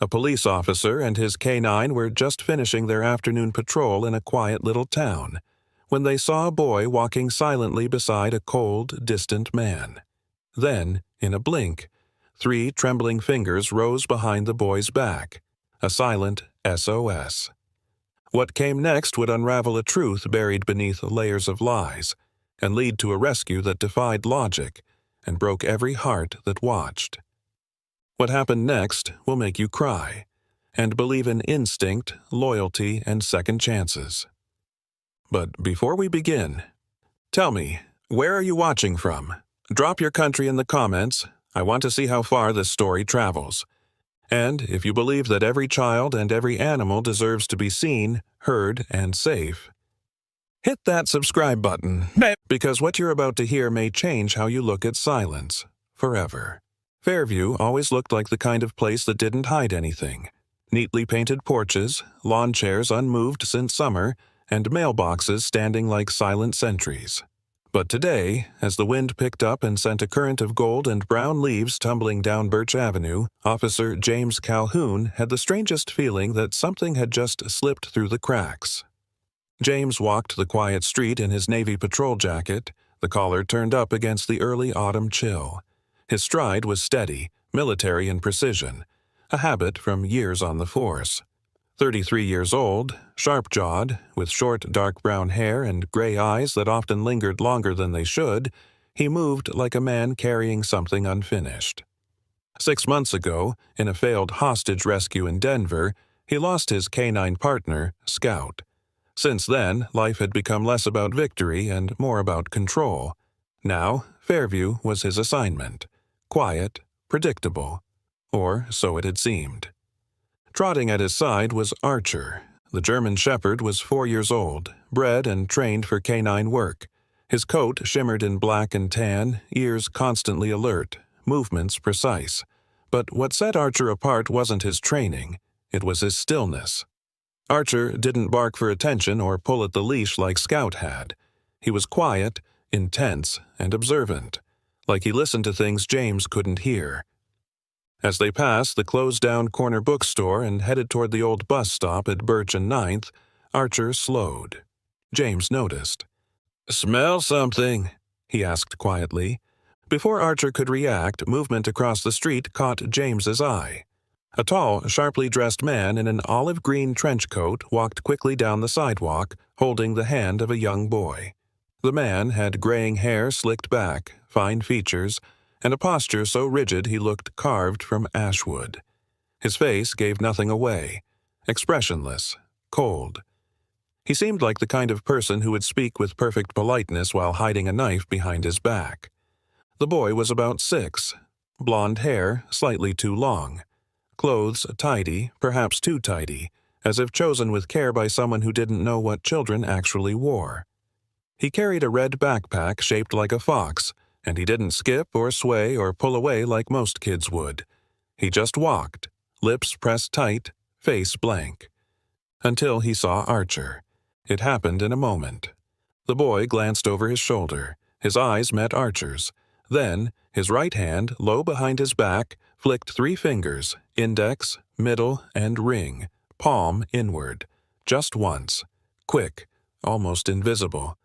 A police officer and his K-9 were just finishing their afternoon patrol in a quiet little town when they saw a boy walking silently beside a cold, distant man. Then, in a blink, 3 trembling fingers rose behind the boy's back, a silent S.O.S. What came next would unravel a truth buried beneath layers of lies and lead to a rescue that defied logic and broke every heart that watched. What happened next will make you cry and believe in instinct, loyalty, and second chances. But before we begin, tell me, where are you watching from? Drop your country in the comments. I want to see how far this story travels. And if you believe that every child and every animal deserves to be seen, heard, and safe, hit that subscribe button, because what you're about to hear may change how you look at silence forever. Fairview always looked like the kind of place that didn't hide anything. Neatly painted porches, lawn chairs unmoved since summer, and mailboxes standing like silent sentries. But today, as the wind picked up and sent a current of gold and brown leaves tumbling down Birch Avenue, Officer James Calhoun had the strangest feeling that something had just slipped through the cracks. James walked the quiet street in his Navy patrol jacket, the collar turned up against the early autumn chill. His stride was steady, military in precision, a habit from years on the force. 33 years old, sharp-jawed, with short dark brown hair and gray eyes that often lingered longer than they should, he moved like a man carrying something unfinished. 6 months ago, in a failed hostage rescue in Denver, he lost his K-9 partner, Scout. Since then, life had become less about victory and more about control. Now, Fairview was his assignment. Quiet, predictable, or so it had seemed. Trotting at his side was Archer. The German Shepherd was 4 years old, bred and trained for K-9 work. His coat shimmered in black and tan, ears constantly alert, movements precise. But what set Archer apart wasn't his training, it was his stillness. Archer didn't bark for attention or pull at the leash like Scout had. He was quiet, intense, and observant, like he listened to things James couldn't hear. As they passed the closed-down corner bookstore and headed toward the old bus stop at Birch and 9th, Archer slowed. James noticed. "Smell something?" he asked quietly. Before Archer could react, movement across the street caught James's eye. A tall, sharply dressed man in an olive-green trench coat walked quickly down the sidewalk, holding the hand of a young boy. The man had graying hair slicked back, fine features, and a posture so rigid he looked carved from ashwood. His face gave nothing away, expressionless, cold. He seemed like the kind of person who would speak with perfect politeness while hiding a knife behind his back. The boy was about 6, blonde hair slightly too long, clothes tidy, perhaps too tidy, as if chosen with care by someone who didn't know what children actually wore. He carried a red backpack shaped like a fox, and he didn't skip or sway or pull away like most kids would. He just walked, lips pressed tight, face blank. Until he saw Archer. It happened in a moment. The boy glanced over his shoulder. His eyes met Archer's. Then, his right hand, low behind his back, flicked 3 fingers, index, middle, and ring, palm inward. Just once. Quick, almost invisible.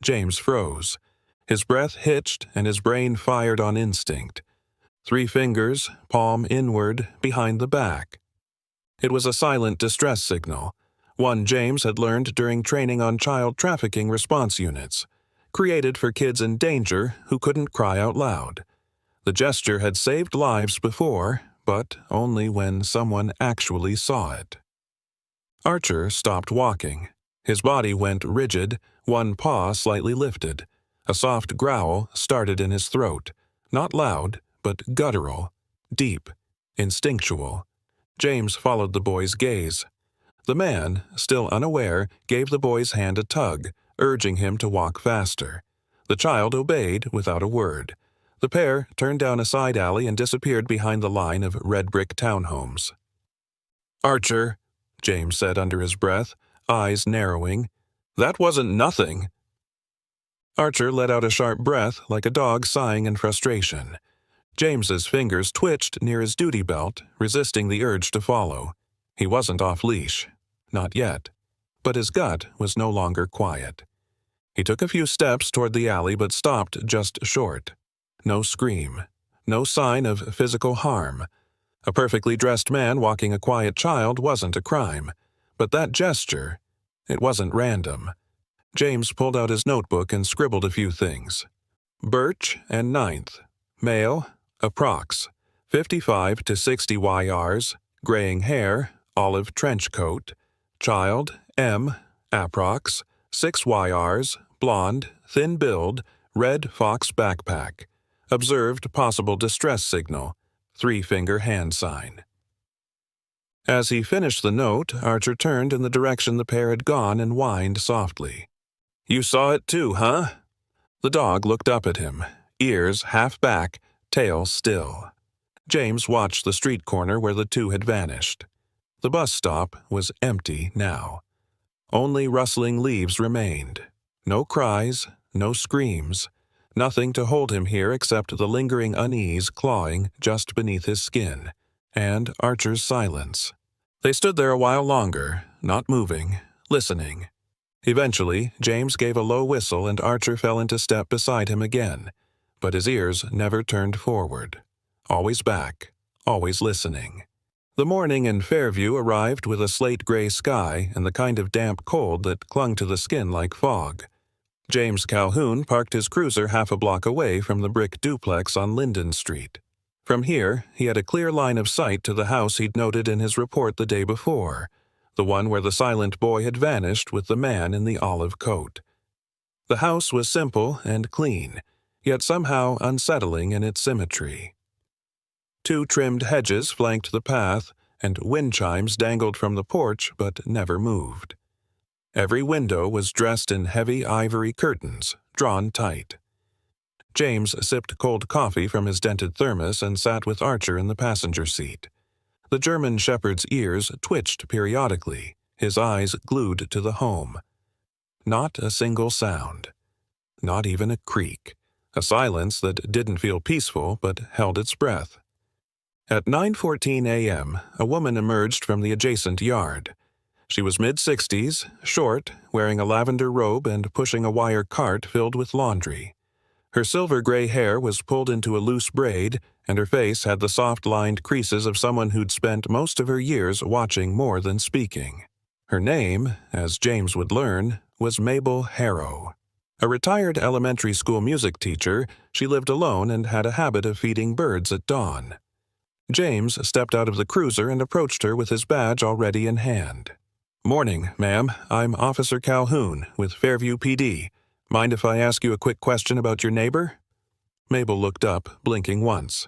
James froze. His breath hitched and his brain fired on instinct. 3 fingers, palm inward, behind the back. It was a silent distress signal, one James had learned during training on child trafficking response units, created for kids in danger who couldn't cry out loud. The gesture had saved lives before, but only when someone actually saw it. Archer stopped walking. His body went rigid, one paw slightly lifted. A soft growl started in his throat, not loud, but guttural, deep, instinctual. James followed the boy's gaze. The man, still unaware, gave the boy's hand a tug, urging him to walk faster. The child obeyed without a word. The pair turned down a side alley and disappeared behind the line of red brick townhomes. "Archer," James said under his breath, eyes narrowing, "that wasn't nothing." Archer let out a sharp breath like a dog sighing in frustration. James's fingers twitched near his duty belt, resisting the urge to follow. He wasn't off-leash. Not yet. But his gut was no longer quiet. He took a few steps toward the alley but stopped just short. No scream. No sign of physical harm. A perfectly dressed man walking a quiet child wasn't a crime. But that gesture, it wasn't random. James pulled out his notebook and scribbled a few things. Birch and Ninth. Male, approx. 55 to 60 YRs, graying hair, olive trench coat. Child, M, approx. 6 YRs, blonde, thin build, red fox backpack. Observed possible distress signal, 3-finger hand sign. As he finished the note, Archer turned in the direction the pair had gone and whined softly. "You saw it too, huh?" The dog looked up at him, ears half back, tail still. James watched the street corner where the two had vanished. The bus stop was empty now. Only rustling leaves remained. No cries, no screams. Nothing to hold him here except the lingering unease clawing just beneath his skin, and Archer's silence. They stood there a while longer, not moving, listening. Eventually, James gave a low whistle and Archer fell into step beside him again, but his ears never turned forward. Always back, always listening. The morning in Fairview arrived with a slate-gray sky and the kind of damp cold that clung to the skin like fog. James Calhoun parked his cruiser half a block away from the brick duplex on Linden Street. From here, he had a clear line of sight to the house he'd noted in his report the day before, the one where the silent boy had vanished with the man in the olive coat. The house was simple and clean, yet somehow unsettling in its symmetry. 2 trimmed hedges flanked the path, and wind chimes dangled from the porch but never moved. Every window was dressed in heavy ivory curtains, drawn tight. James sipped cold coffee from his dented thermos and sat with Archer in the passenger seat. The German shepherd's ears twitched periodically, his eyes glued to the home. Not a single sound. Not even a creak. A silence that didn't feel peaceful but held its breath. At 9:14 a.m., a woman emerged from the adjacent yard. She was mid-60s, short, wearing a lavender robe and pushing a wire cart filled with laundry. Her silver-gray hair was pulled into a loose braid, and her face had the soft-lined creases of someone who'd spent most of her years watching more than speaking. Her name, as James would learn, was Mabel Harrow. A retired elementary school music teacher, she lived alone and had a habit of feeding birds at dawn. James stepped out of the cruiser and approached her with his badge already in hand. "Morning, ma'am. I'm Officer Calhoun with Fairview PD. Mind if I ask you a quick question about your neighbor?" Mabel looked up, blinking once.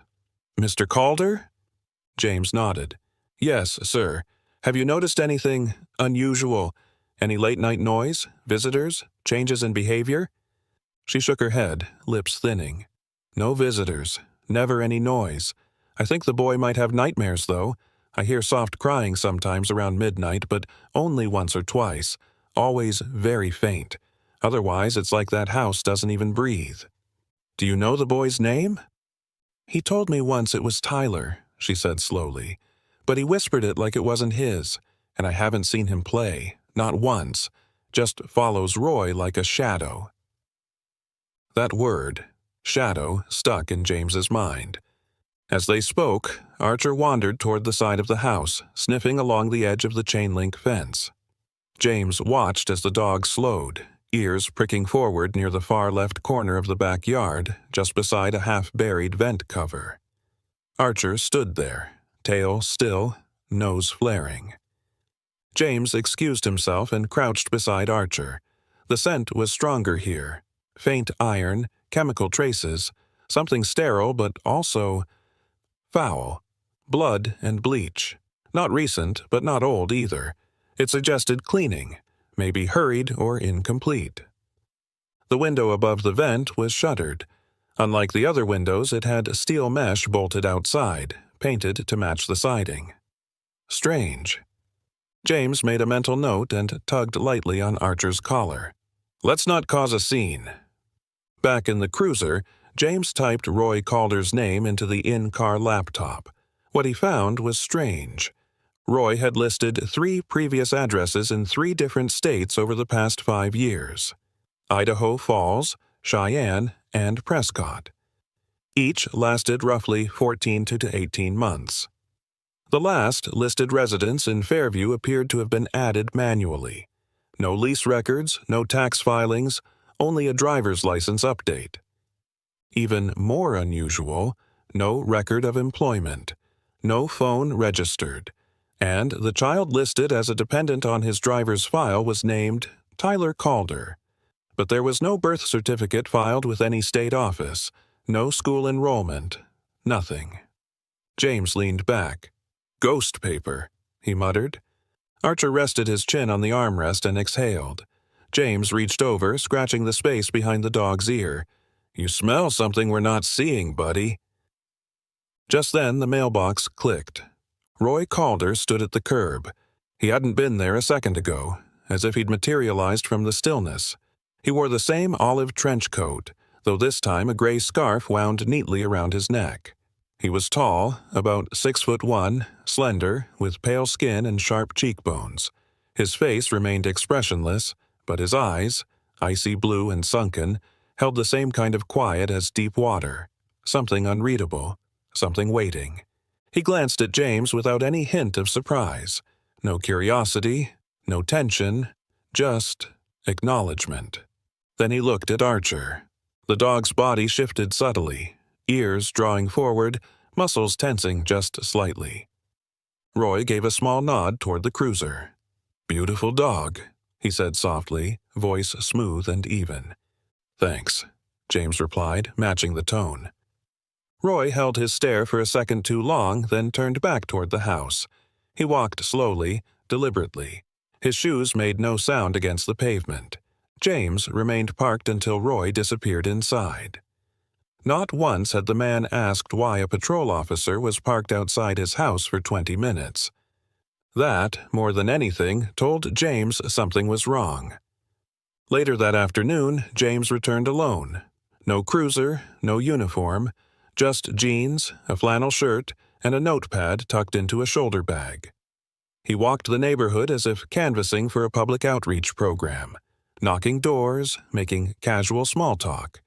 "Mr. Calder?" James nodded. "Yes, sir. Have you noticed anything unusual? Any late-night noise, visitors, changes in behavior?" She shook her head, lips thinning. "No visitors. Never any noise. I think the boy might have nightmares, though. I hear soft crying sometimes around midnight, but only once or twice. Always very faint. Otherwise, it's like that house doesn't even breathe." "Do you know the boy's name?" "He told me once it was Tyler," she said slowly. "But he whispered it like it wasn't his, and I haven't seen him play, not once. Just follows Roy like a shadow." That word, shadow, stuck in James's mind. As they spoke, Archer wandered toward the side of the house, sniffing along the edge of the chain-link fence. James watched as the dog slowed, ears pricking forward near the far left corner of the backyard, just beside a half-buried vent cover. Archer stood there, tail still, nose flaring. James excused himself and crouched beside Archer. The scent was stronger here. Faint iron, chemical traces, something sterile but also foul. Blood and bleach. Not recent, but not old either. It suggested cleaning, maybe hurried or incomplete. The window above the vent was shuttered. Unlike the other windows, it had steel mesh bolted outside, painted to match the siding. Strange. James made a mental note and tugged lightly on Archer's collar. "Let's not cause a scene." Back in the cruiser, James typed Roy Calder's name into the in-car laptop. What he found was strange. Roy had listed 3 previous addresses in 3 different states over the past 5 years: Idaho Falls, Cheyenne, and Prescott. Each lasted roughly 14 to 18 months. The last listed residence in Fairview appeared to have been added manually. No lease records, no tax filings, only a driver's license update. Even more unusual, no record of employment, no phone registered, and the child listed as a dependent on his driver's file was named Tyler Calder. But there was no birth certificate filed with any state office, no school enrollment, nothing. James leaned back. "Ghost paper," he muttered. Archer rested his chin on the armrest and exhaled. James reached over, scratching the space behind the dog's ear. "You smell something we're not seeing, buddy." Just then the mailbox clicked. Roy Calder stood at the curb. He hadn't been there a second ago, as if he'd materialized from the stillness. He wore the same olive trench coat, though this time a gray scarf wound neatly around his neck. He was tall, about 6'1", slender, with pale skin and sharp cheekbones. His face remained expressionless, but his eyes, icy blue and sunken, held the same kind of quiet as deep water, something unreadable, something waiting. He glanced at James without any hint of surprise. No curiosity, no tension, just acknowledgement. Then he looked at Archer. The dog's body shifted subtly, ears drawing forward, muscles tensing just slightly. Roy gave a small nod toward the cruiser. "Beautiful dog," he said softly, voice smooth and even. "Thanks," James replied, matching the tone. Roy held his stare for a second too long, then turned back toward the house. He walked slowly, deliberately. His shoes made no sound against the pavement. James remained parked until Roy disappeared inside. Not once had the man asked why a patrol officer was parked outside his house for 20 minutes. That, more than anything, told James something was wrong. Later that afternoon, James returned alone. No cruiser, no uniform, just jeans, a flannel shirt, and a notepad tucked into a shoulder bag. He walked the neighborhood as if canvassing for a public outreach program, knocking doors, making casual small talk.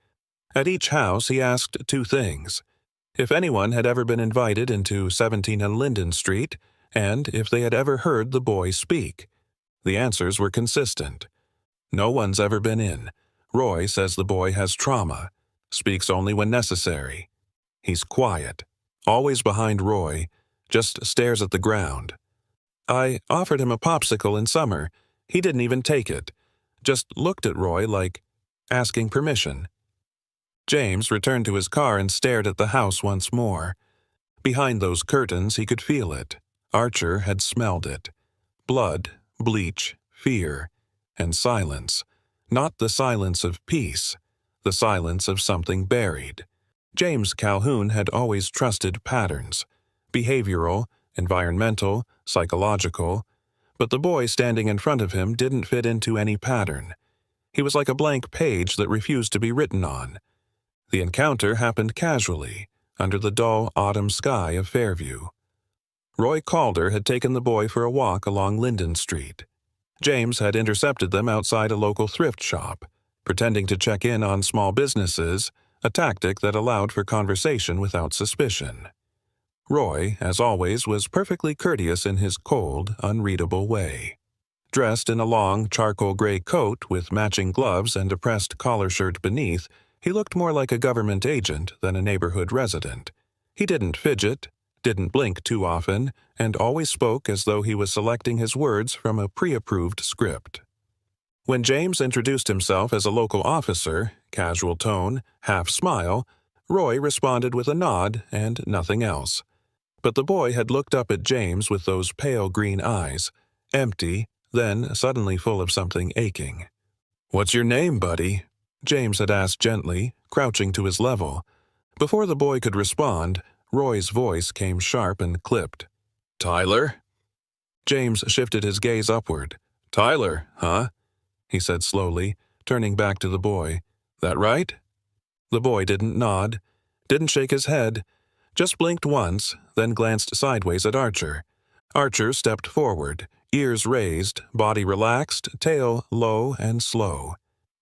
At each house he asked 2 things: if anyone had ever been invited into 17 and Linden Street, and if they had ever heard the boy speak. The answers were consistent. "No one's ever been in. Roy says the boy has trauma. Speaks only when necessary. He's quiet. Always behind Roy. Just stares at the ground. I offered him a popsicle in summer. He didn't even take it. Just looked at Roy like asking permission." James returned to his car and stared at the house once more. Behind those curtains he could feel it. Archer had smelled it. Blood, bleach, fear, and silence. Not the silence of peace, the silence of something buried. James Calhoun had always trusted patterns, behavioral, environmental, psychological, but the boy standing in front of him didn't fit into any pattern. He was like a blank page that refused to be written on. The encounter happened casually, under the dull autumn sky of Fairview. Roy Calder had taken the boy for a walk along Linden Street. James had intercepted them outside a local thrift shop, pretending to check in on small businesses, a tactic that allowed for conversation without suspicion. Roy, as always, was perfectly courteous in his cold, unreadable way. Dressed in a long, charcoal gray coat with matching gloves and a pressed collar shirt beneath, he looked more like a government agent than a neighborhood resident. He didn't fidget, didn't blink too often, and always spoke as though he was selecting his words from a pre-approved script. When James introduced himself as a local officer, casual tone, half smile, Roy responded with a nod and nothing else. But the boy had looked up at James with those pale green eyes, empty, then suddenly full of something aching. "What's your name, buddy?" James had asked gently, crouching to his level. Before the boy could respond, Roy's voice came sharp and clipped. "Tyler?" James shifted his gaze upward. "Tyler, huh?" he said slowly, turning back to the boy. "That right?" The boy didn't nod, didn't shake his head, just blinked once, then glanced sideways at Archer. Archer stepped forward, ears raised, body relaxed, tail low and slow.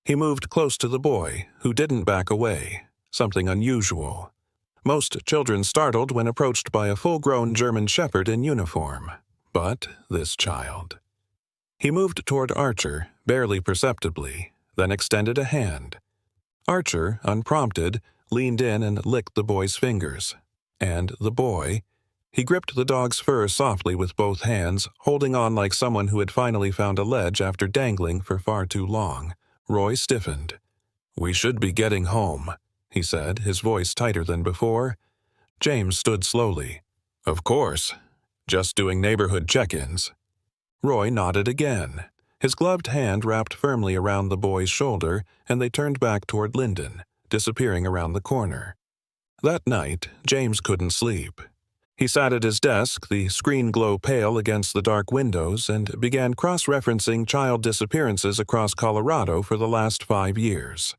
He moved close to the boy, who didn't back away, something unusual. Most children startled when approached by a full-grown German shepherd in uniform, but this child. He moved toward Archer, barely perceptibly, then extended a hand. Archer, unprompted, leaned in and licked the boy's fingers. And the boy, he gripped the dog's fur softly with both hands, holding on like someone who had finally found a ledge after dangling for far too long. Roy stiffened. "We should be getting home," he said, his voice tighter than before. James stood slowly. "Of course. Just doing neighborhood check-ins." Roy nodded again. His gloved hand wrapped firmly around the boy's shoulder, and they turned back toward Linden, disappearing around the corner. That night, James couldn't sleep. He sat at his desk, the screen glow pale against the dark windows, and began cross-referencing child disappearances across Colorado for the last 5 years.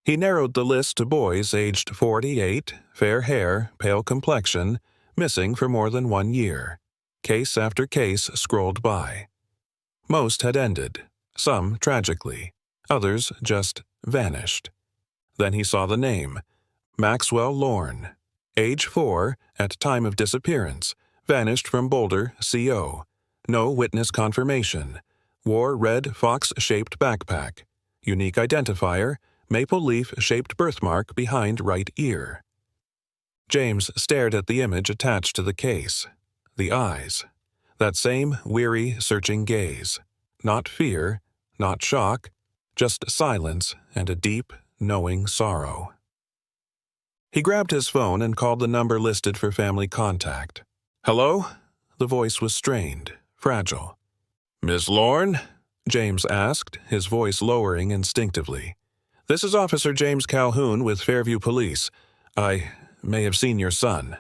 He narrowed the list to boys aged 48, fair hair, pale complexion, missing for more than 1 year. Case after case scrolled by. Most had ended, some tragically, others just vanished. Then he saw the name, Maxwell Lorne, age 4, at time of disappearance, vanished from Boulder, CO. No witness confirmation. Wore red fox-shaped backpack. Unique identifier, maple leaf-shaped birthmark behind right ear. James stared at the image attached to the case. The eyes. That same weary, searching gaze. Not fear, not shock, just silence and a deep, knowing sorrow. He grabbed his phone and called the number listed for family contact. "Hello?" The voice was strained, fragile. "Miss Lorne?" James asked, his voice lowering instinctively. "This is Officer James Calhoun with Fairview Police. I may have seen your son."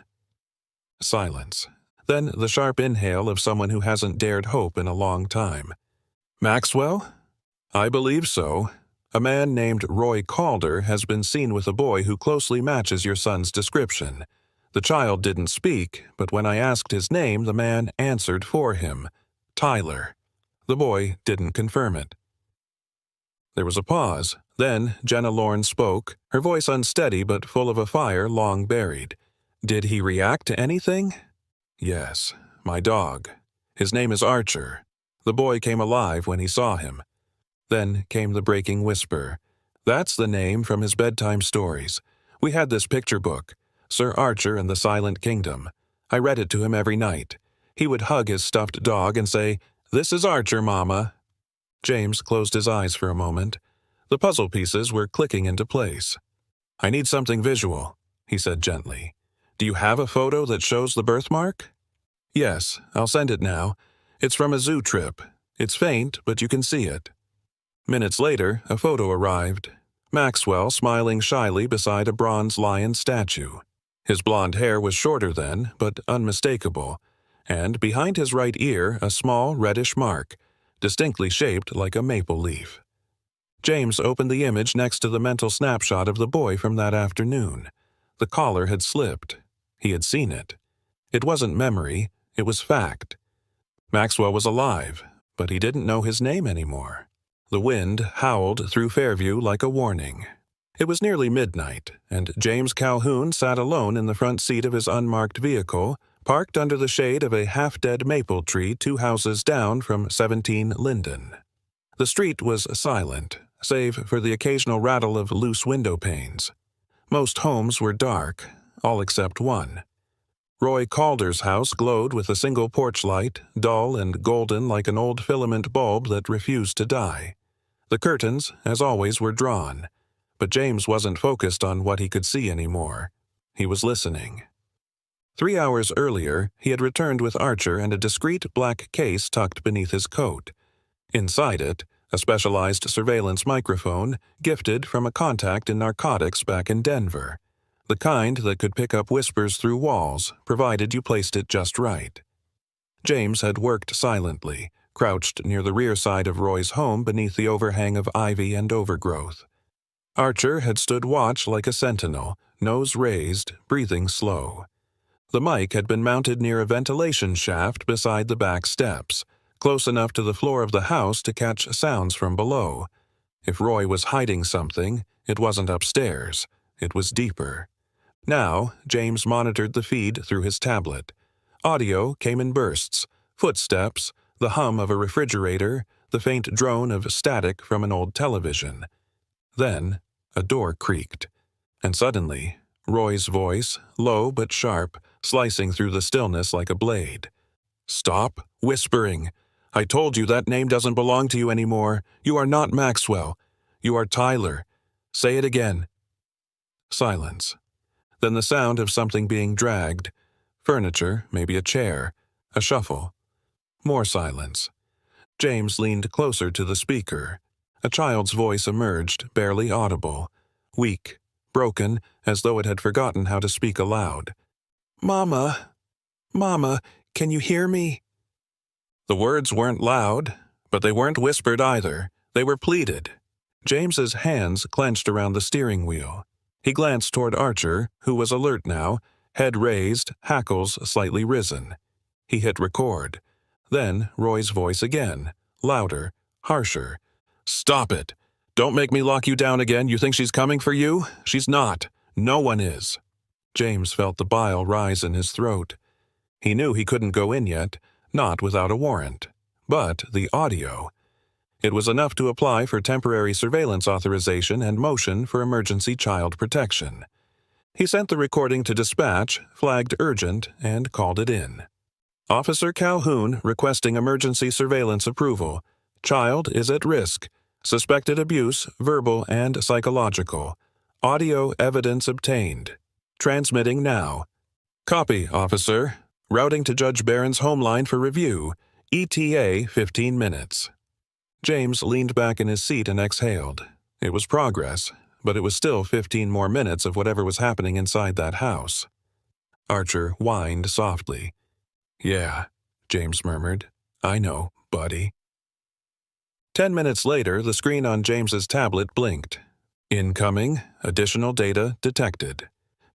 Silence. Then the sharp inhale of someone who hasn't dared hope in a long time. "Maxwell?" "I believe so. A man named Roy Calder has been seen with a boy who closely matches your son's description. The child didn't speak, but when I asked his name, the man answered for him. Tyler. The boy didn't confirm it." There was a pause. Then Jenna Lorne spoke, her voice unsteady but full of a fire long buried. "Did he react to anything?" "Yes, my dog. His name is Archer. The boy came alive when he saw him." Then came the breaking whisper. "That's the name from his bedtime stories. We had this picture book, Sir Archer and the Silent Kingdom. I read it to him every night. He would hug his stuffed dog and say, 'This is Archer, Mama.'" James closed his eyes for a moment. The puzzle pieces were clicking into place. "I need something visual," he said gently. "Do you have a photo that shows the birthmark?" "Yes, I'll send it now. It's from a zoo trip. It's faint, but you can see it." Minutes later, a photo arrived. Maxwell smiling shyly beside a bronze lion statue. His blonde hair was shorter then, but unmistakable, and behind his right ear a small reddish mark, distinctly shaped like a maple leaf. James opened the image next to the mental snapshot of the boy from that afternoon. The collar had slipped. He had seen it. It wasn't memory, it was fact. Maxwell was alive, but he didn't know his name anymore. The wind howled through Fairview like a warning. It was nearly midnight, and James Calhoun sat alone in the front seat of his unmarked vehicle, parked under the shade of a half-dead maple tree 2 houses down from 17 Linden. The street was silent, save for the occasional rattle of loose window panes. Most homes were dark, all except one. Roy Calder's house glowed with a single porch light, dull and golden like an old filament bulb that refused to die. The curtains, as always, were drawn, but James wasn't focused on what he could see anymore. He was listening. 3 hours earlier, he had returned with Archer and a discreet black case tucked beneath his coat. Inside it, a specialized surveillance microphone, gifted from a contact in narcotics back in Denver. The kind that could pick up whispers through walls, provided you placed it just right. James had worked silently, crouched near the rear side of Roy's home beneath the overhang of ivy and overgrowth. Archer had stood watch like a sentinel, nose raised, breathing slow. The mic had been mounted near a ventilation shaft beside the back steps, close enough to the floor of the house to catch sounds from below. If Roy was hiding something, it wasn't upstairs. It was deeper. Now, James monitored the feed through his tablet. Audio came in bursts: footsteps, the hum of a refrigerator, the faint drone of static from an old television. Then, a door creaked. And suddenly, Roy's voice, low but sharp, slicing through the stillness like a blade. "Stop whispering. I told you that name doesn't belong to you anymore. You are not Maxwell. You are Tyler. Say it again." Silence. Then the sound of something being dragged. Furniture, maybe a chair. A shuffle. More silence. James leaned closer to the speaker. A child's voice emerged, barely audible. Weak, broken, as though it had forgotten how to speak aloud. "Mama, Mama, can you hear me?" The words weren't loud, but they weren't whispered either. They were pleaded. James's hands clenched around the steering wheel. He glanced toward Archer, who was alert now, head raised, hackles slightly risen. He hit record. Then Roy's voice again, louder, harsher. "Stop it! Don't make me lock you down again. You think she's coming for you? She's not. No one is." James felt the bile rise in his throat. He knew he couldn't go in yet, not without a warrant. But the audio. It was enough to apply for temporary surveillance authorization and motion for emergency child protection. He sent the recording to dispatch, flagged urgent, and called it in. "Officer Calhoun requesting emergency surveillance approval. Child is at risk. Suspected abuse, verbal and psychological. Audio evidence obtained. Transmitting now. Copy, officer. Routing to Judge Barron's home line for review. ETA 15 minutes. James leaned back in his seat and exhaled. It was progress, but it was still 15 more minutes of whatever was happening inside that house. Archer whined softly. "Yeah," James murmured. "I know, buddy." 10 minutes later, the screen on James's tablet blinked. Incoming, additional data detected.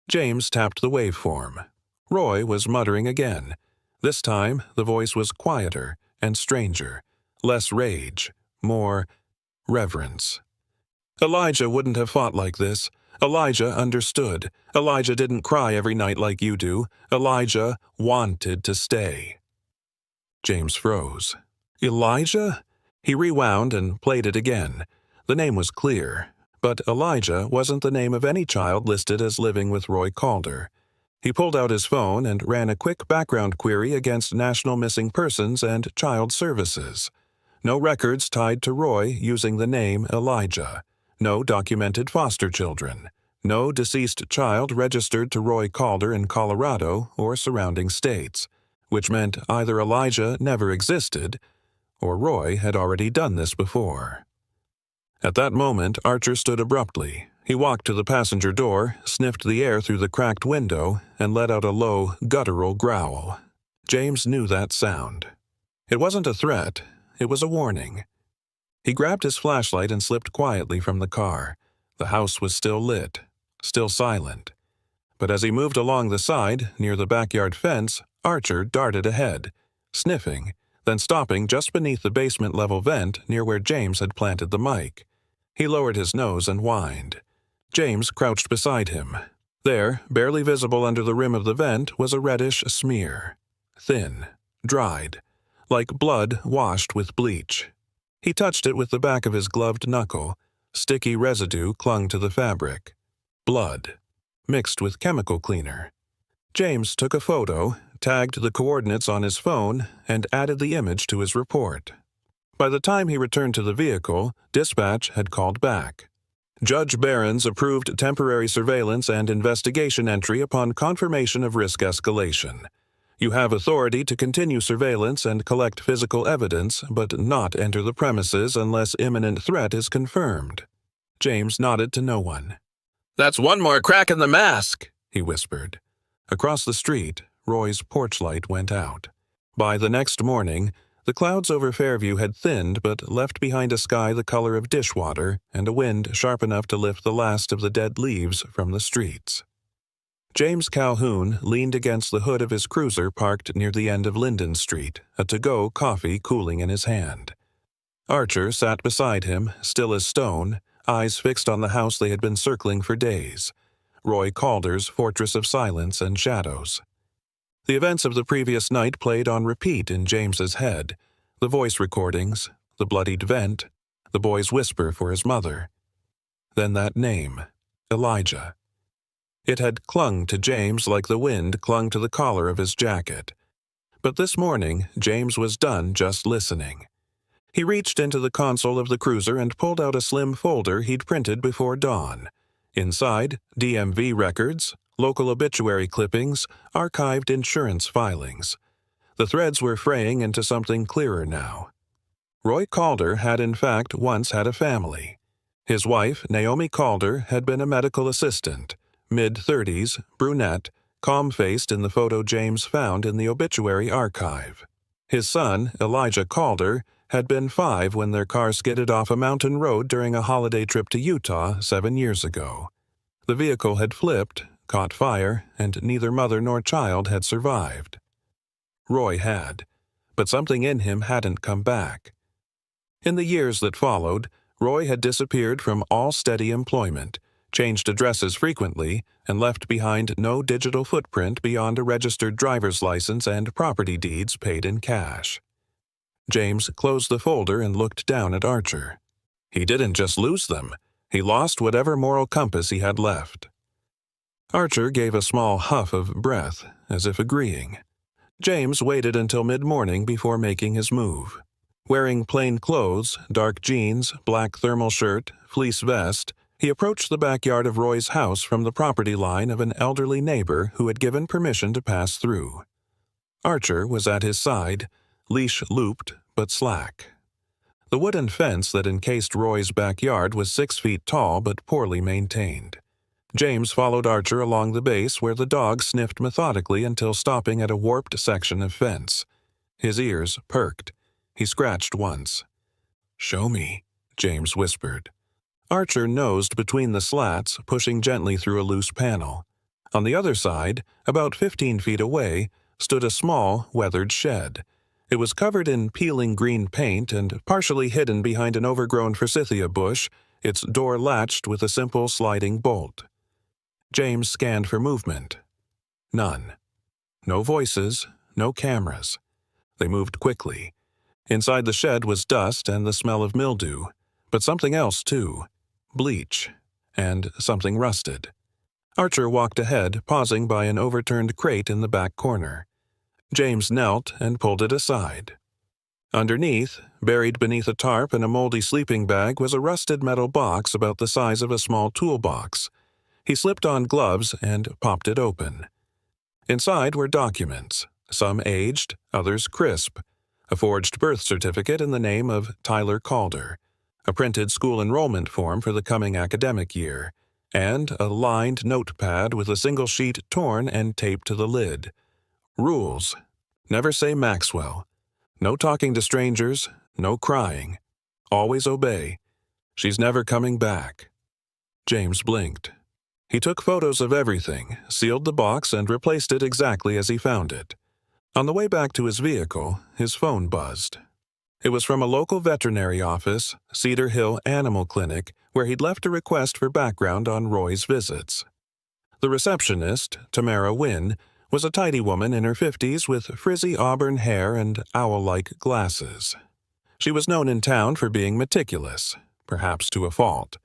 James tapped the waveform. Roy was muttering again. This time, the voice was quieter and stranger. Less rage, more reverence. Elijah wouldn't have fought like this. Elijah understood. Elijah didn't cry every night like you do. Elijah wanted to stay. James froze. Elijah? He rewound and played it again. The name was clear, but Elijah wasn't the name of any child listed as living with Roy Calder. He pulled out his phone and ran a quick background query against National Missing Persons and Child Services. No records tied to Roy using the name Elijah. No documented foster children. No deceased child registered to Roy Calder in Colorado or surrounding states, which meant either Elijah never existed or Roy had already done this before. At that moment, Archer stood abruptly. He walked to the passenger door, sniffed the air through the cracked window, and let out a low, guttural growl. James knew that sound. It wasn't a threat. It was a warning. He grabbed his flashlight and slipped quietly from the car. The house was still lit, still silent. But as he moved along the side, near the backyard fence, Archer darted ahead, sniffing, then stopping just beneath the basement-level vent near where James had planted the mic. He lowered his nose and whined. James crouched beside him. There, barely visible under the rim of the vent, was a reddish smear. Thin, dried, like blood washed with bleach. He touched it with the back of his gloved knuckle. Sticky residue clung to the fabric. Blood, mixed with chemical cleaner. James took a photo, tagged the coordinates on his phone, and added the image to his report. By the time he returned to the vehicle, dispatch had called back. Judge Barron's approved temporary surveillance and investigation entry upon confirmation of risk escalation. You have authority to continue surveillance and collect physical evidence, but not enter the premises unless imminent threat is confirmed. James nodded to no one. "That's one more crack in the mask," he whispered. Across the street, Roy's porch light went out. By the next morning, The clouds over Fairview had thinned but left behind a sky the color of dishwater and a wind sharp enough to lift the last of the dead leaves from the streets. James Calhoun leaned against the hood of his cruiser parked near the end of Linden Street, a to-go coffee cooling in his hand. Archer sat beside him, still as stone, eyes fixed on the house they had been circling for days, Roy Calder's fortress of silence and shadows. The events of the previous night played on repeat in James's head, the voice recordings, the bloodied vent, the boy's whisper for his mother. Then that name, Elijah. It had clung to James like the wind clung to the collar of his jacket. But this morning, James was done just listening. He reached into the console of the cruiser and pulled out a slim folder he'd printed before dawn. Inside, DMV records, local obituary clippings, archived insurance filings. The threads were fraying into something clearer now. Roy Calder had in fact once had a family. His wife, Naomi Calder, had been a medical assistant, mid-30s, brunette, calm-faced in the photo James found in the obituary archive. His son, Elijah Calder, had been 5 when their car skidded off a mountain road during a holiday trip to Utah 7 years ago. The vehicle had flipped, caught fire, and neither mother nor child had survived. Roy had, but something in him hadn't come back. In the years that followed, Roy had disappeared from all steady employment, changed addresses frequently, and left behind no digital footprint beyond a registered driver's license and property deeds paid in cash. James closed the folder and looked down at Archer. He didn't just lose them. He lost whatever moral compass he had left. Archer gave a small huff of breath, as if agreeing. James waited until mid-morning before making his move. Wearing plain clothes, dark jeans, black thermal shirt, fleece vest, he approached the backyard of Roy's house from the property line of an elderly neighbor who had given permission to pass through. Archer was at his side, leash looped but slack. The wooden fence that encased Roy's backyard was 6 feet tall but poorly maintained. James followed Archer along the base where the dog sniffed methodically until stopping at a warped section of fence. His ears perked. He scratched once. "Show me," James whispered. Archer nosed between the slats, pushing gently through a loose panel. On the other side, about 15 feet away, stood a small, weathered shed. It was covered in peeling green paint and partially hidden behind an overgrown forsythia bush, its door latched with a simple sliding bolt. James scanned for movement. None. No voices, no cameras. They moved quickly. Inside the shed was dust and the smell of mildew, but something else too. Bleach. And something rusted. Archer walked ahead, pausing by an overturned crate in the back corner. James knelt and pulled it aside. Underneath, buried beneath a tarp and a moldy sleeping bag, was a rusted metal box about the size of a small toolbox. He slipped on gloves and popped it open. Inside were documents, some aged, others crisp. A forged birth certificate in the name of Tyler Calder, a printed school enrollment form for the coming academic year, and a lined notepad with a single sheet torn and taped to the lid. Rules. Never say Maxwell. No talking to strangers, no crying. Always obey. She's never coming back. James blinked. He took photos of everything, sealed the box, and replaced it exactly as he found it. On the way back to his vehicle, his phone buzzed. It was from a local veterinary office, Cedar Hill Animal Clinic, where he'd left a request for background on Roy's visits. The receptionist, Tamara Wynn, was a tidy woman in her 50s with frizzy auburn hair and owl-like glasses. She was known in town for being meticulous, perhaps to a fault.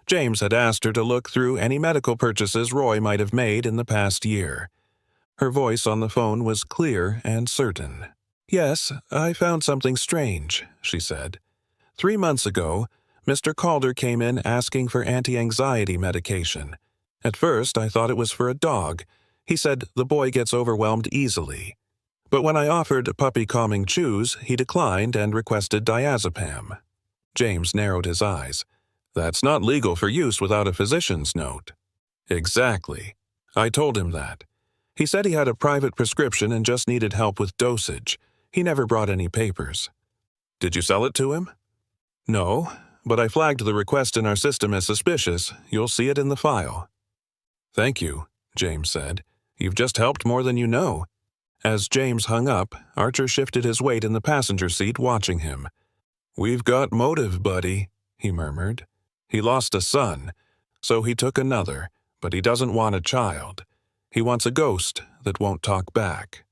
James had asked her to look through any medical purchases Roy might have made in the past year. Her voice on the phone was clear and certain. "Yes, I found something strange," she said. 3 months ago, Mr. Calder came in asking for anti-anxiety medication. At first, I thought it was for a dog. He said the boy gets overwhelmed easily. But when I offered puppy-calming chews, he declined and requested diazepam. James narrowed his eyes. "That's not legal for use without a physician's note." "Exactly. I told him that. He said he had a private prescription and just needed help with dosage. He never brought any papers. Did you sell it to him? No, but I flagged the request in our system as suspicious. You'll see it in the file. Thank you, James said. You've just helped more than you know. As James hung up, Archer shifted his weight in the passenger seat, watching him. We've got motive, buddy, he murmured. He lost a son, so he took another, but he doesn't want a child. He wants a ghost that won't talk back.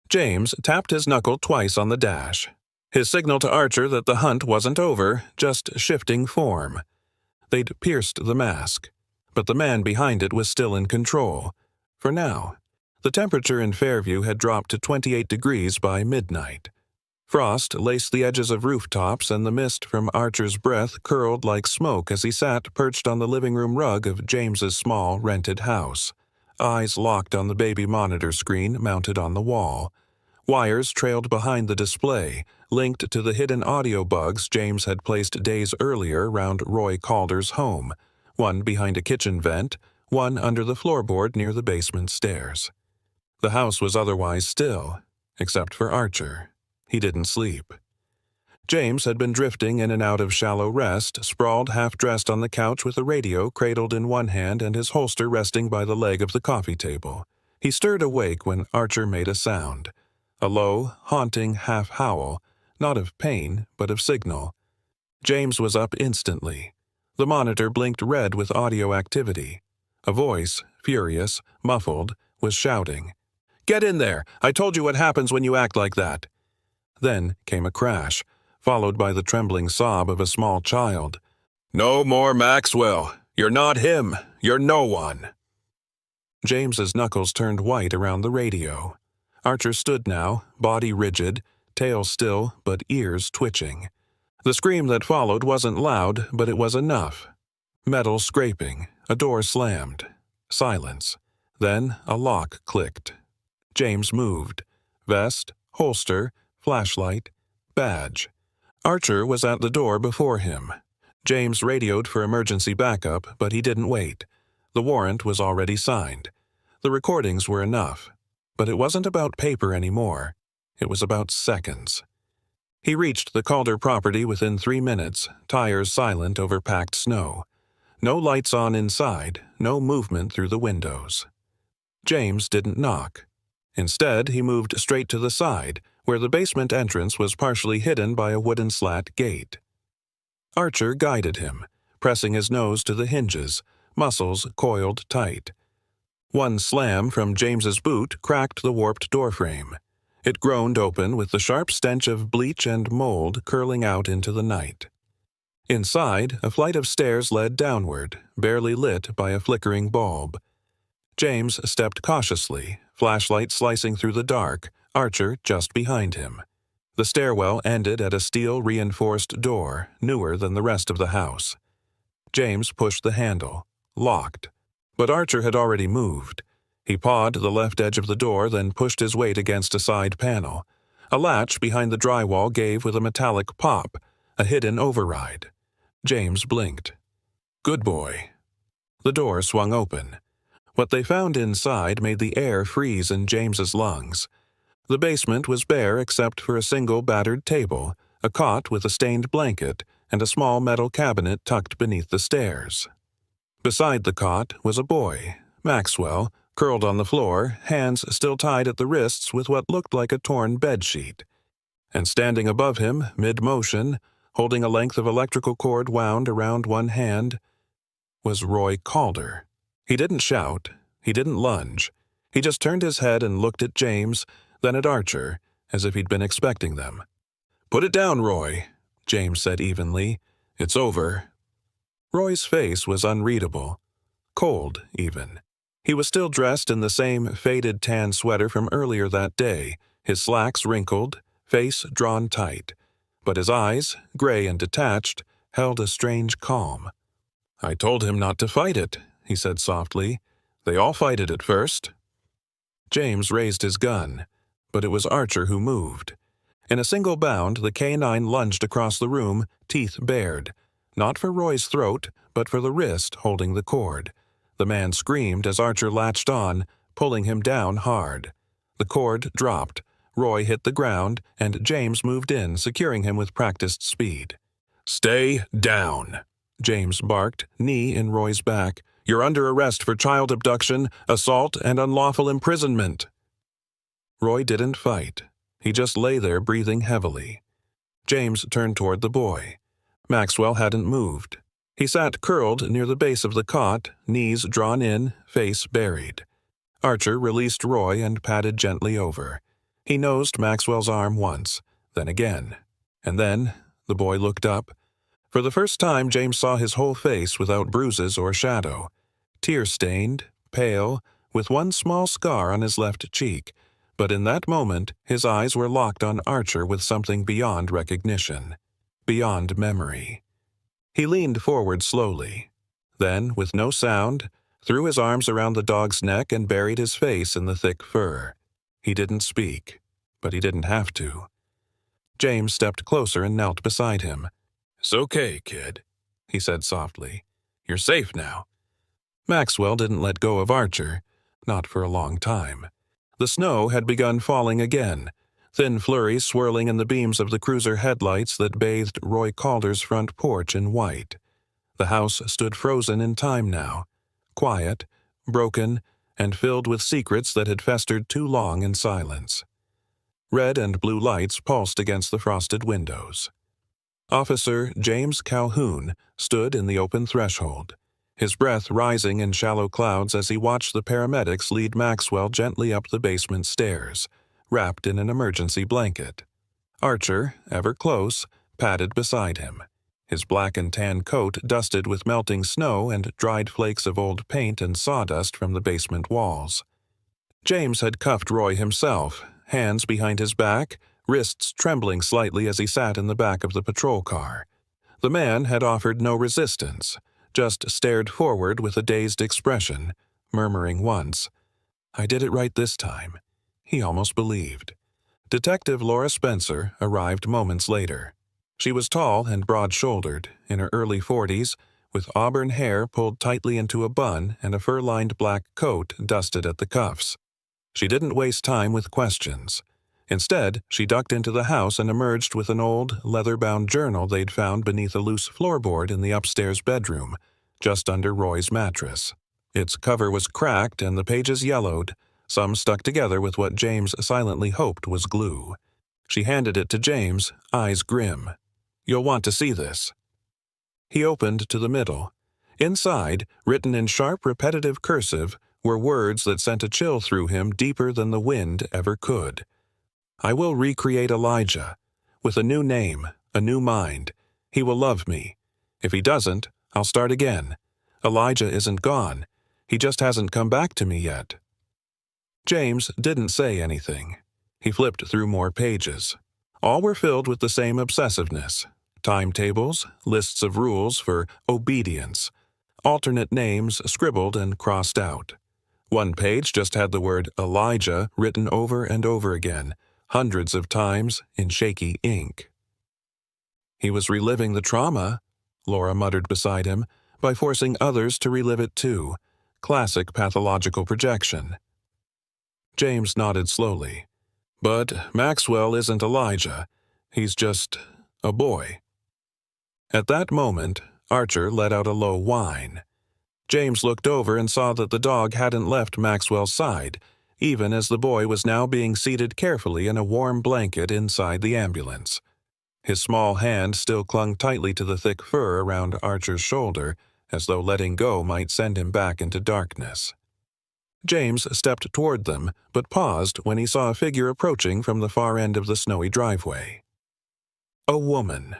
James tapped his knuckle twice on the dash, his signal to Archer that the hunt wasn't over, just shifting form. They'd pierced the mask, but the man behind it was still in control. For now, the temperature in Fairview had dropped to 28 degrees by midnight. Frost laced the edges of rooftops, and the mist from Archer's breath curled like smoke as he sat perched on the living room rug of James's small rented house, eyes locked on the baby monitor screen mounted on the wall. Wires trailed behind the display, linked to the hidden audio bugs James had placed days earlier around Roy Calder's home, one behind a kitchen vent, one under the floorboard near the basement stairs. The house was otherwise still, except for Archer. He didn't sleep. James had been drifting in and out of shallow rest, sprawled half-dressed on the couch with a radio cradled in one hand and his holster resting by the leg of the coffee table. He stirred awake when Archer made a sound. A low, haunting half-howl, not of pain, but of signal. James was up instantly. The monitor blinked red with audio activity. A voice, furious, muffled, was shouting. "Get in there! I told you what happens when you act like that!" Then came a crash, followed by the trembling sob of a small child. "No more Maxwell! You're not him! You're no one!" James's knuckles turned white around the radio. Archer stood now, body rigid, tail still, but ears twitching. The scream that followed wasn't loud, but it was enough. Metal scraping, a door slammed. Silence. Then a lock clicked. James moved. Vest, holster, flashlight, badge. Archer was at the door before him. James radioed for emergency backup, but he didn't wait. The warrant was already signed. The recordings were enough. But it wasn't about paper anymore. It was about seconds. He reached the Calder property within 3 minutes, tires silent over packed snow. No lights on inside, no movement through the windows. James didn't knock. Instead, he moved straight to the side, where the basement entrance was partially hidden by a wooden slat gate. Archer guided him, pressing his nose to the hinges, muscles coiled tight. One slam from James's boot cracked the warped doorframe. It groaned open with the sharp stench of bleach and mold curling out into the night. Inside, a flight of stairs led downward, barely lit by a flickering bulb. James stepped cautiously, flashlight slicing through the dark, Archer just behind him. The stairwell ended at a steel-reinforced door, newer than the rest of the house. James pushed the handle. Locked. But Archer had already moved. He pawed the left edge of the door, then pushed his weight against a side panel. A latch behind the drywall gave with a metallic pop, a hidden override. James blinked. Good boy. The door swung open. What they found inside made the air freeze in James's lungs. The basement was bare except for a single battered table, a cot with a stained blanket, and a small metal cabinet tucked beneath the stairs. Beside the cot was a boy, Maxwell, curled on the floor, hands still tied at the wrists with what looked like a torn bedsheet. And standing above him, mid-motion, holding a length of electrical cord wound around one hand, was Roy Calder. He didn't shout. He didn't lunge. He just turned his head and looked at James, then at Archer, as if he'd been expecting them. "Put it down, Roy," James said evenly. "It's over." Roy's face was unreadable. Cold, even. He was still dressed in the same faded tan sweater from earlier that day, his slacks wrinkled, face drawn tight. But his eyes, gray and detached, held a strange calm. "I told him not to fight it," he said softly. "They all fight it at first." James raised his gun, but it was Archer who moved. In a single bound, the K-9 lunged across the room, teeth bared. Not for Roy's throat, but for the wrist holding the cord. The man screamed as Archer latched on, pulling him down hard. The cord dropped. Roy hit the ground, and James moved in, securing him with practiced speed. "Stay down," James barked, knee in Roy's back. "You're under arrest for child abduction, assault, and unlawful imprisonment." Roy didn't fight. He just lay there breathing heavily. James turned toward the boy. Maxwell hadn't moved. He sat curled near the base of the cot, knees drawn in, face buried. Archer released Roy and patted gently over. He nosed Maxwell's arm once, then again. And then the boy looked up. For the first time, James saw his whole face without bruises or shadow. Tear-stained, pale, with one small scar on his left cheek. But in that moment, his eyes were locked on Archer with something beyond recognition, beyond memory. He leaned forward slowly. Then, with no sound, threw his arms around the dog's neck and buried his face in the thick fur. He didn't speak, but he didn't have to. James stepped closer and knelt beside him. "It's okay, kid," he said softly. "You're safe now." Maxwell didn't let go of Archer, not for a long time. The snow had begun falling again, thin flurries swirling in the beams of the cruiser headlights that bathed Roy Calder's front porch in white. The house stood frozen in time now, quiet, broken, and filled with secrets that had festered too long in silence. Red and blue lights pulsed against the frosted windows. Officer James Calhoun stood in the open threshold, his breath rising in shallow clouds as he watched the paramedics lead Maxwell gently up the basement stairs, wrapped in an emergency blanket. Archer, ever close, padded beside him, his black and tan coat dusted with melting snow and dried flakes of old paint and sawdust from the basement walls. James had cuffed Roy himself, hands behind his back, wrists trembling slightly as he sat in the back of the patrol car. The man had offered no resistance, just stared forward with a dazed expression, murmuring once, "I did it right this time." He almost believed. Detective Laura Spencer arrived moments later. She was tall and broad-shouldered, in her early 40s, with auburn hair pulled tightly into a bun and a fur-lined black coat dusted at the cuffs. She didn't waste time with questions. Instead, she ducked into the house and emerged with an old, leather-bound journal they'd found beneath a loose floorboard in the upstairs bedroom, just under Roy's mattress. Its cover was cracked and the pages yellowed, some stuck together with what James silently hoped was glue. She handed it to James, eyes grim. "You'll want to see this." He opened to the middle. Inside, written in sharp, repetitive cursive, were words that sent a chill through him deeper than the wind ever could. "I will recreate Elijah, with a new name, a new mind. He will love me. If he doesn't, I'll start again. Elijah isn't gone. He just hasn't come back to me yet." James didn't say anything. He flipped through more pages. All were filled with the same obsessiveness. Timetables, lists of rules for obedience, alternate names scribbled and crossed out. One page just had the word Elijah written over and over again, hundreds of times in shaky ink. "He was reliving the trauma," Laura muttered beside him, "by forcing others to relive it too. Classic pathological projection." James nodded slowly. "But Maxwell isn't Elijah. He's just a boy." At that moment, Archer let out a low whine. James looked over and saw that the dog hadn't left Maxwell's side, even as the boy was now being seated carefully in a warm blanket inside the ambulance. His small hand still clung tightly to the thick fur around Archer's shoulder, as though letting go might send him back into darkness. James stepped toward them, but paused when he saw a figure approaching from the far end of the snowy driveway. A woman.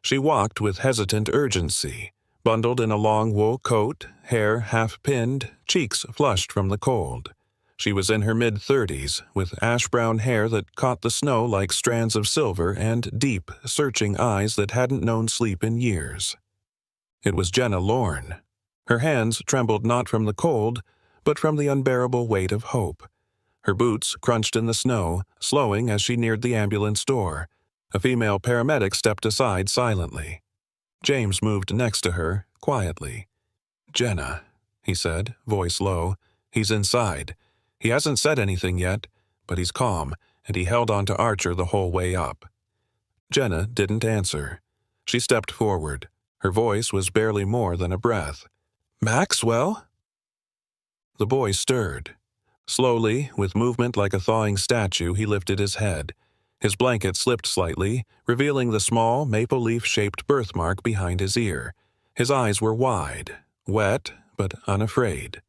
She walked with hesitant urgency, bundled in a long wool coat, hair half-pinned, cheeks flushed from the cold. She was in her mid-30s, with ash-brown hair that caught the snow like strands of silver and deep, searching eyes that hadn't known sleep in years. It was Jenna Lorne. Her hands trembled not from the cold, but from the unbearable weight of hope. Her boots crunched in the snow, slowing as she neared the ambulance door. A female paramedic stepped aside silently. James moved next to her, quietly. "Jenna," he said, voice low. "He's inside. He hasn't said anything yet, but he's calm, and he held on to Archer the whole way up. Jenna didn't answer. She stepped forward. Her voice was barely more than a breath. "Maxwell?" The boy stirred. Slowly, with movement like a thawing statue, he lifted his head. His blanket slipped slightly, revealing the small, maple leaf-shaped birthmark behind his ear. His eyes were wide, wet, but unafraid.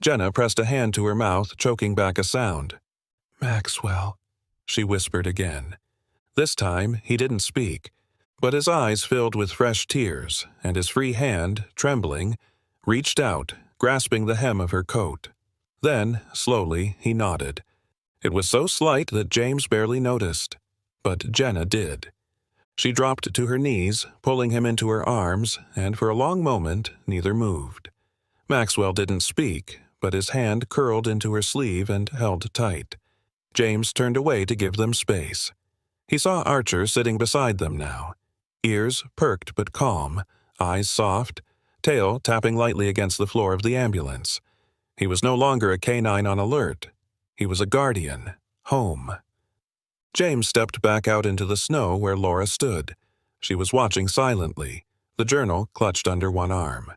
Jenna pressed a hand to her mouth, choking back a sound. "Maxwell," she whispered again. This time, he didn't speak, but his eyes filled with fresh tears, and his free hand, trembling, reached out, grasping the hem of her coat. Then, slowly, he nodded. It was so slight that James barely noticed, but Jenna did. She dropped to her knees, pulling him into her arms, and for a long moment, neither moved. Maxwell didn't speak, but his hand curled into her sleeve and held tight. James turned away to give them space. He saw Archer sitting beside them now, ears perked but calm, eyes soft, tail tapping lightly against the floor of the ambulance. He was no longer a canine on alert. He was a guardian, home. James stepped back out into the snow where Laura stood. She was watching silently, the journal clutched under one arm.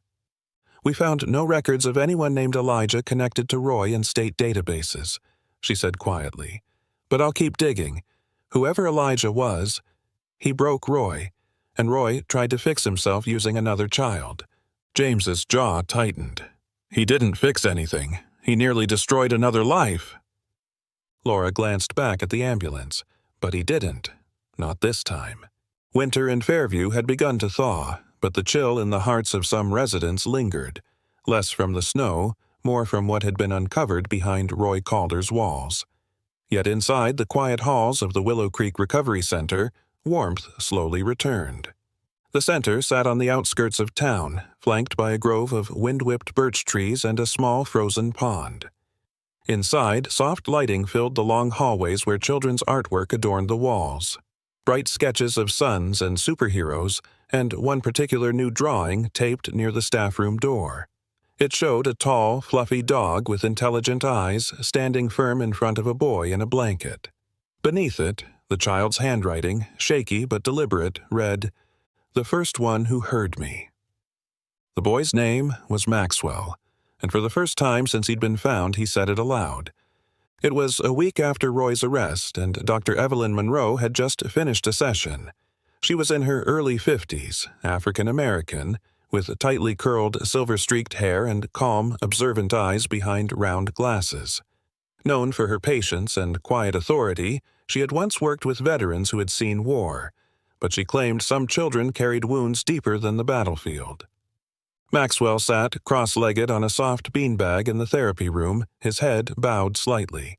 "We found no records of anyone named Elijah connected to Roy in state databases," she said quietly. "But I'll keep digging. Whoever Elijah was, he broke Roy, and Roy tried to fix himself using another child." James's jaw tightened. "He didn't fix anything. He nearly destroyed another life." Laura glanced back at the ambulance, but he didn't. Not this time. Winter in Fairview had begun to thaw, but the chill in the hearts of some residents lingered, less from the snow, more from what had been uncovered behind Roy Calder's walls. Yet inside the quiet halls of the Willow Creek Recovery Center, warmth slowly returned. The center sat on the outskirts of town, flanked by a grove of wind-whipped birch trees and a small frozen pond. Inside, soft lighting filled the long hallways where children's artwork adorned the walls. Bright sketches of suns and superheroes, and one particular new drawing taped near the staff room door. It showed a tall, fluffy dog with intelligent eyes standing firm in front of a boy in a blanket. Beneath it, the child's handwriting, shaky but deliberate, read, "The first one who heard me." The boy's name was Maxwell, and for the first time since he'd been found, he said it aloud. It was a week after Roy's arrest, and Dr. Evelyn Monroe had just finished a session. She was in her early 50s, African-American, with tightly curled, silver-streaked hair and calm, observant eyes behind round glasses. Known for her patience and quiet authority, she had once worked with veterans who had seen war, but she claimed some children carried wounds deeper than the battlefield. Maxwell sat cross-legged on a soft beanbag in the therapy room, his head bowed slightly.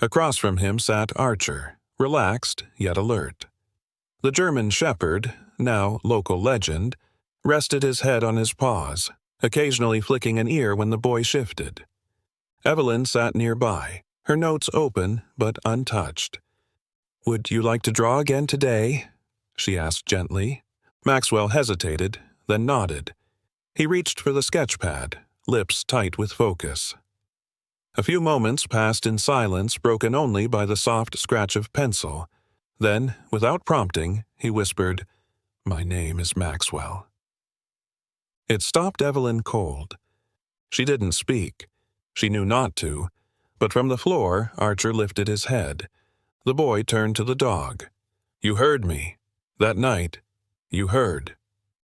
Across from him sat Archer, relaxed yet alert. The German shepherd, now local legend, rested his head on his paws, occasionally flicking an ear when the boy shifted. Evelyn sat nearby, her notes open but untouched. "Would you like to draw again today?" she asked gently. Maxwell hesitated, then nodded. He reached for the sketch pad, lips tight with focus. A few moments passed in silence, broken only by the soft scratch of pencil. Then, without prompting, he whispered, "My name is Maxwell." It stopped Evelyn cold. She didn't speak. She knew not to, but from the floor, Archer lifted his head. The boy turned to the dog. "You heard me. That night, you heard."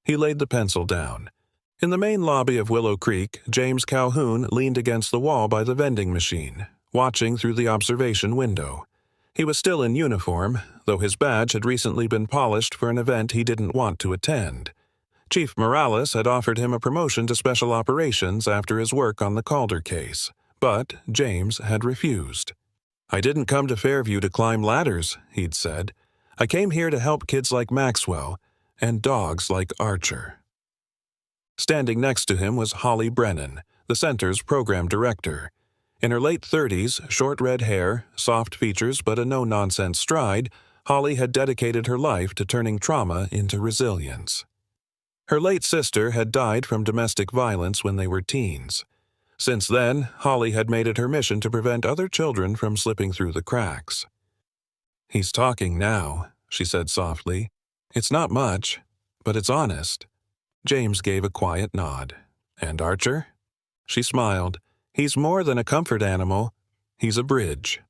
He laid the pencil down. In the main lobby of Willow Creek, James Calhoun leaned against the wall by the vending machine, watching through the observation window. He was still in uniform, though his badge had recently been polished for an event he didn't want to attend. Chief Morales had offered him a promotion to Special Operations after his work on the Calder case, but James had refused. "I didn't come to Fairview to climb ladders," he'd said. "I came here to help kids like Maxwell and dogs like Archer." Standing next to him was Holly Brennan, the center's program director. In her late 30s, short red hair, soft features but a no-nonsense stride, Holly had dedicated her life to turning trauma into resilience. Her late sister had died from domestic violence when they were teens. Since then, Holly had made it her mission to prevent other children from slipping through the cracks. "He's talking now," she said softly. "It's not much, but it's honest." James gave a quiet nod. "And Archer?" She smiled. "He's more than a comfort animal. He's a bridge."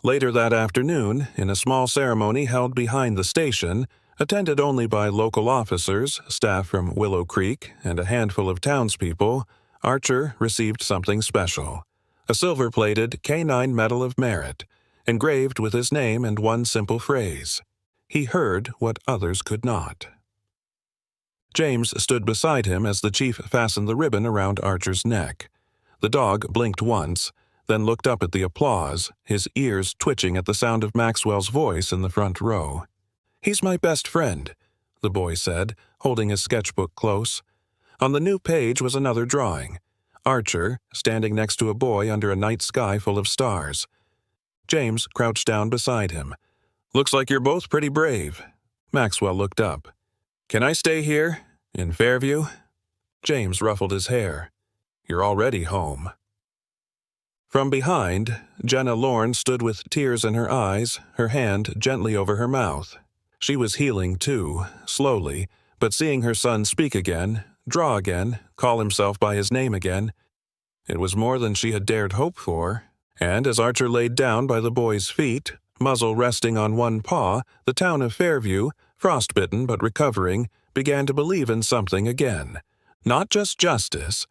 Later that afternoon, in a small ceremony held behind the station, attended only by local officers, staff from Willow Creek, and a handful of townspeople, Archer received something special: a silver-plated K-9 Medal of Merit, engraved with his name and one simple phrase: "He heard what others could not." James stood beside him as the chief fastened the ribbon around Archer's neck. The dog blinked once, then looked up at the applause, his ears twitching at the sound of Maxwell's voice in the front row. "He's my best friend," the boy said, holding his sketchbook close. On the new page was another drawing: Archer, standing next to a boy under a night sky full of stars. James crouched down beside him. "Looks like you're both pretty brave." Maxwell looked up. "Can I stay here, in Fairview?" James ruffled his hair. "You're already home." From behind, Jenna Lorne stood with tears in her eyes, her hand gently over her mouth. She was healing too, slowly, but seeing her son speak again, draw again, call himself by his name again, it was more than she had dared hope for. And as Archer laid down by the boy's feet, muzzle resting on one paw, the town of Fairview, frostbitten but recovering, began to believe in something again. Not just justice,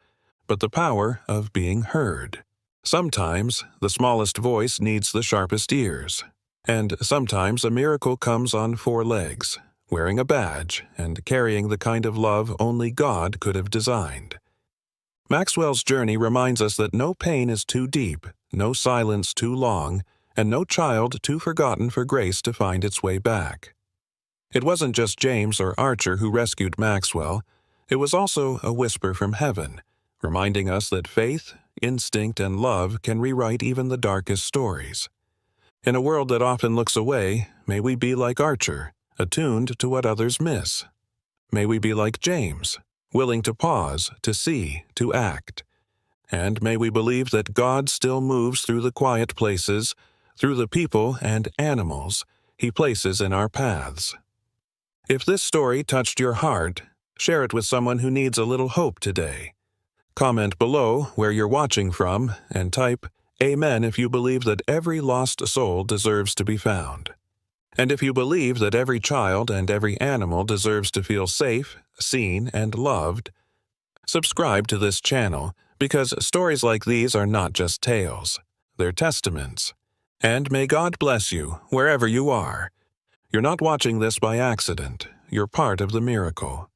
but the power of being heard. Sometimes the smallest voice needs the sharpest ears. And sometimes a miracle comes on 4 legs, wearing a badge and carrying the kind of love only God could have designed. Maxwell's journey reminds us that no pain is too deep, no silence too long, and no child too forgotten for grace to find its way back. It wasn't just James or Archer who rescued Maxwell. It was also a whisper from heaven, reminding us that faith, instinct, and love can rewrite even the darkest stories. In a world that often looks away, may we be like Archer, attuned to what others miss. May we be like James, willing to pause, to see, to act. And may we believe that God still moves through the quiet places, through the people and animals He places in our paths. If this story touched your heart, share it with someone who needs a little hope today. Comment below where you're watching from and type "Amen" if you believe that every lost soul deserves to be found. And if you believe that every child and every animal deserves to feel safe, seen, and loved, subscribe to this channel, because stories like these are not just tales, they're testaments. And may God bless you wherever you are. You're not watching this by accident. You're part of the miracle.